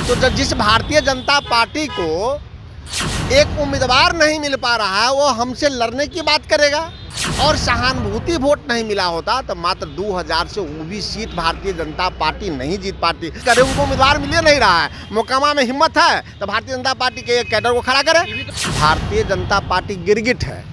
तो जब जिस भारतीय जनता पार्टी को एक उम्मीदवार नहीं मिल पा रहा है वो हमसे लड़ने की बात करेगा, और सहानुभूति वोट नहीं मिला होता तो मात्र 2000 से वो भी सीट भारतीय जनता पार्टी नहीं जीत पाती। करे उनको उम्मीदवार मिल नहीं रहा है, मोकामा में हिम्मत है तो भारतीय जनता पार्टी के एक कैडर को खड़ा करे। भारतीय जनता पार्टी गिरगिट है,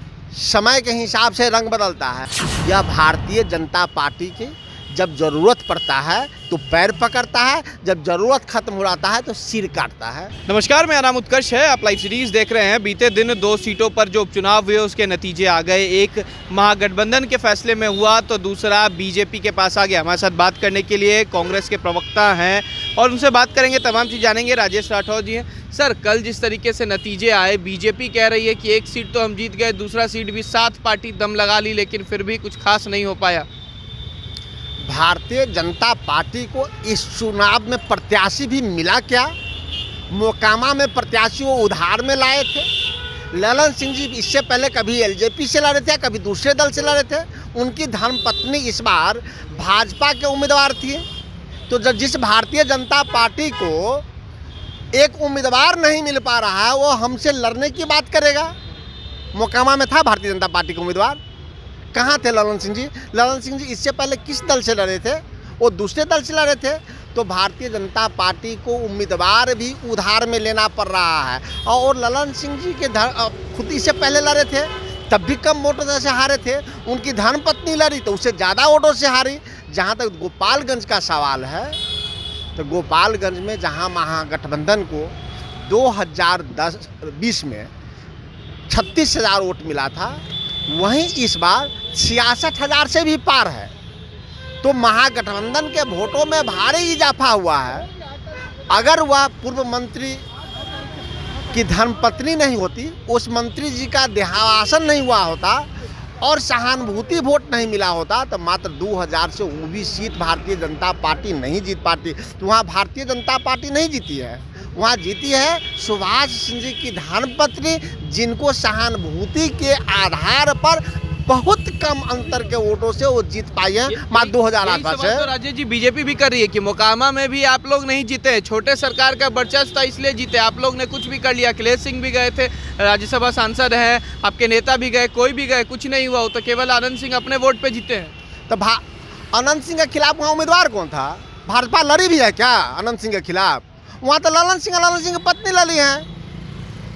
समय के हिसाब से रंग बदलता है। यह भारतीय जनता पार्टी की जब जरूरत पड़ता है तो पैर पकड़ता है, जब जरूरत खत्म हो जाता है तो सिर काटता है। नमस्कार, मेरा नाम उत्कर्ष है। आप लाइव सीरीज देख रहे हैं। बीते दिन 2 सीटों पर जो उपचुनाव हुए उसके नतीजे आ गए। एक महागठबंधन के फैसले में हुआ तो दूसरा बीजेपी के पास आ गया। हमारे साथ बात करने के लिए कांग्रेस के प्रवक्ता हैं और उनसे बात करेंगे, तमाम चीज़ जानेंगे। राजेश राठौर जी हैं। सर, कल जिस तरीके से नतीजे आए, बीजेपी कह रही है कि एक सीट तो हम जीत गए, दूसरा सीट भी 7 पार्टी दम लगा ली, लेकिन फिर भी कुछ खास नहीं हो पाया। भारतीय जनता पार्टी को इस चुनाव में प्रत्याशी भी मिला क्या? मोकामा में प्रत्याशी वो उधार में लाए थे। ललन सिंह जी इससे पहले कभी एलजेपी से लड़े थे, कभी दूसरे दल से लड़े थे। उनकी धर्मपत्नी इस बार भाजपा के उम्मीदवार थी। तो जब जिस भारतीय जनता पार्टी को एक उम्मीदवार नहीं मिल पा रहा है वो हमसे लड़ने की बात करेगा। मोकामा में था भारतीय जनता पार्टी का उम्मीदवार, कहाँ थे ललन सिंह जी? ललन सिंह जी इससे पहले किस दल से लड़े थे? वो दूसरे दल से लड़े थे। तो भारतीय जनता पार्टी को उम्मीदवार भी उधार में लेना पड़ रहा है। और ललन सिंह जी के खुद इससे पहले लड़े थे तब भी कम वोटों से हारे थे। उनकी धर्मपत्नी लड़ी तो उससे ज़्यादा वोटों से हारी। जहाँ तक गोपालगंज का सवाल है तो गोपालगंज में जहाँ महागठबंधन को 2020 में 36,000 वोट मिला था, वहीं इस बार 66,000 से भी पार है। तो महागठबंधन के वोटों में भारी इजाफा हुआ है। अगर वह पूर्व मंत्री की धर्मपत्नी नहीं होती, उस मंत्री जी का देहावसान नहीं हुआ होता और सहानुभूति वोट नहीं मिला होता तो मात्र 2000 से वो भी सीट भारतीय जनता पार्टी नहीं जीत पाती। तो वहाँ भारतीय जनता पार्टी नहीं जीती है, वहाँ जीती है सुभाष सिंह जी की धर्मपत्नी, जिनको सहानुभूति के आधार पर बहुत कम अंतर के वोटों से वो जीत पाई है। मात्र 2000 आसपास है। तो राजेश जी, बीजेपी भी कर रही है कि मोकामा में भी आप लोग नहीं जीते, छोटे सरकार का वर्चस्व था इसलिए जीते। आप लोग ने कुछ भी कर लिया। अखिलेश सिंह भी गए थे, राज्यसभा सांसद हैं, आपके नेता भी गए, कोई भी गए, कुछ नहीं हुआ हो। तो केवल आनंद सिंह अपने वोट पे जीते हैं। तो आनंद सिंह के खिलाफ वहाँ उम्मीदवार कौन था? भाजपा लड़ी भी है क्या आनंद सिंह के खिलाफ? वहाँ तो ललन सिंह की पत्नी लड़ी है।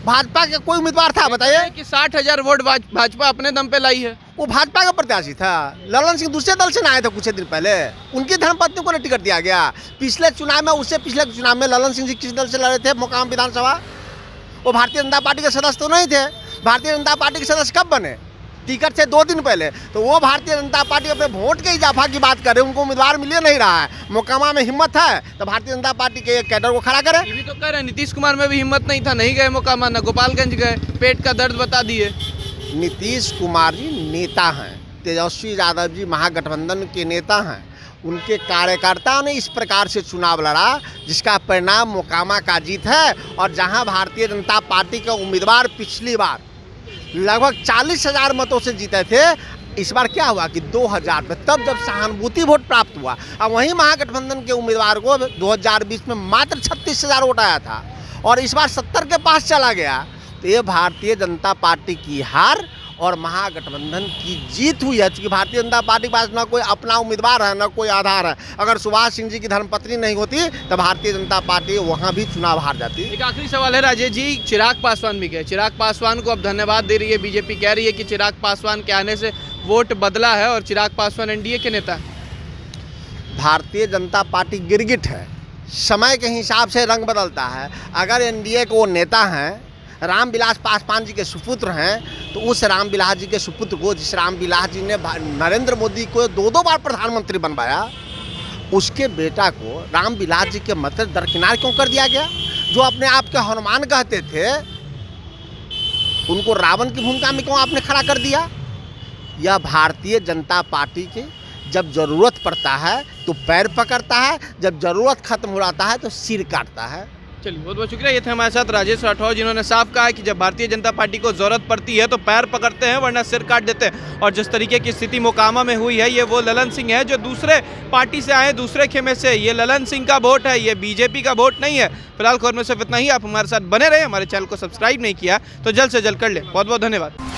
भाजपा के कोई उम्मीदवार था बताइए? कि 60,000 वोट भाजपा अपने दम पे लाई है। वो भाजपा का प्रत्याशी था। ललन सिंह दूसरे दल से ना आए थे कुछ दिन पहले, उनकी धर्मपत्नी को टिकट दिया गया। पिछले चुनाव में, उससे पिछले चुनाव में ललन सिंह जी किस दल से लड़े थे? मोकामा विधानसभा। वो भारतीय जनता पार्टी के सदस्य तो नहीं थे। भारतीय जनता पार्टी के सदस्य कब बने? टिकट से 2 दिन पहले। तो वो भारतीय जनता पार्टी अपने वोट के इजाफा की बात करे, उनको उम्मीदवार मिल नहीं रहा है। मोकामा में हिम्मत है तो भारतीय जनता पार्टी के एक कैडर को खड़ा करे। ये भी तो कह रहे हैं नीतीश कुमार में भी हिम्मत नहीं था, नहीं गए मोकामा, न गोपालगंज गए, पेट का दर्द बता दिए। नीतीश कुमार जी नेता हैं, तेजस्वी यादव जी महागठबंधन के नेता हैं। उनके कार्यकर्ताओं ने इस प्रकार से चुनाव लड़ा जिसका परिणाम मोकामा का जीत है। और जहां भारतीय जनता पार्टी के उम्मीदवार पिछली बार लगभग 40,000 मतों से जीते थे, इस बार क्या हुआ कि 2000 में, तब जब सहानुभूति वोट प्राप्त हुआ। अब वहीं महागठबंधन के उम्मीदवार को 2020 में मात्र 36,000 वोट आया था और इस बार 70 के पास चला गया। तो ये भारतीय जनता पार्टी की हार और महागठबंधन की जीत हुई है। क्योंकि भारतीय जनता पार्टी के पास न कोई अपना उम्मीदवार है, न कोई आधार है। अगर सुभाष सिंह जी की धर्मपत्नी नहीं होती तो भारतीय जनता पार्टी वहाँ भी चुनाव हार जाती। एक आखिरी सवाल है राजेश जी, चिराग पासवान भी गए। चिराग पासवान को अब धन्यवाद दे रही है बीजेपी, कह रही है कि चिराग पासवान के आने से वोट बदला है और चिराग पासवान एनडीए के नेता। भारतीय जनता पार्टी गिरगिट है, समय के हिसाब से रंग बदलता है। अगर एनडीए के वो नेता हैं, रामविलास पासवान जी के सुपुत्र हैं, तो उस रामविलास जी के सुपुत्र को, जिस रामविलास जी ने नरेंद्र मोदी को 2 बार प्रधानमंत्री बनवाया, उसके बेटा को रामविलास जी के मत दरकिनार क्यों कर दिया गया? जो अपने आप के हनुमान कहते थे, उनको रावण की भूमिका में क्यों आपने खड़ा कर दिया? यह भारतीय जनता पार्टी की जब जरूरत पड़ता है तो पैर पकड़ता है, जब जरूरत खत्म हो जाता है तो सिर काटता है। चलिए, बहुत बहुत शुक्रिया। ये थे हमारे साथ राजेश राठौर, जिन्होंने साफ कहा है कि जब भारतीय जनता पार्टी को ज़रूरत पड़ती है तो पैर पकड़ते हैं, वरना सिर काट देते हैं। और जिस तरीके की स्थिति मोकामा में हुई है, ये वो ललन सिंह है जो दूसरे पार्टी से आए, दूसरे खेमे से। ये ललन सिंह का वोट है, ये बीजेपी का वोट नहीं है। फिलहाल खबर में सिर्फ इतना ही। आप हमारे साथ बने रहे, हमारे चैनल को सब्सक्राइब नहीं किया तो जल्द से जल्द कर ले। बहुत बहुत धन्यवाद।